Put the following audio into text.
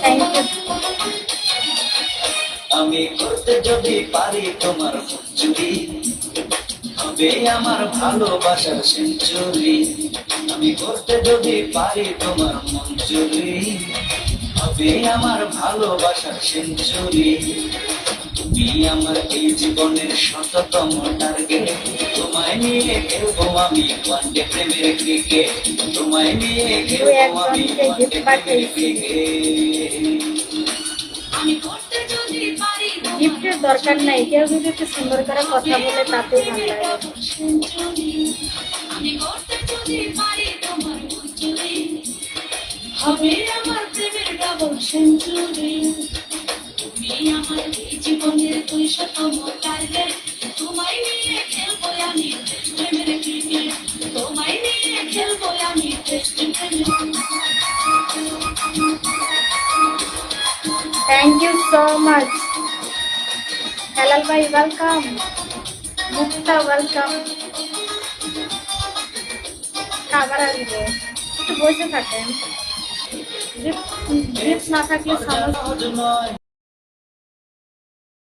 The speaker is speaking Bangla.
Thank you. আমি করতে যদি পারি তোমার চুরি, হবে আমার ভালোবাসার সেঞ্চুরি। আমি করতে যদি পারি তোমার মঞ্জুরি, হবে আমার ভালোবাসার সেঞ্চুরি। তুমি আমার এই জীবনের শততম টার্গেট, তোমায় নিয়ে খেলবো আমি ওয়ানডে প্রেমের ক্রিকেট, তোমায় নিয়ে খেলবো আমি ওয়ানডে প্রেমের ক্রিকেট। আমি করতে যদি পারি গিফটের দরকার নাই, কেউ যদি একটু সুন্দর করে কথা বলে তাতেই ভালো লাগে। আমি করতে যদি পারি তোমার মঞ্জুরি, হবে আমার প্রেমের ডাবল সেঞ্চুরি। তুমি আমার এই জীবনের 200তম টার্গেট, তোমায় নিয়ে খেলবো আমি প্রেমের ক্রিকেট, তোমায় নিয়ে খেলবো আমি test cricket. Thank you so much. Helal ভাই ওয়েলকাম, মুক্তা ওয়েলকাম। আবার আসবো, একটু বসে থাকেন, গিফট না থাকলে সমস্যা।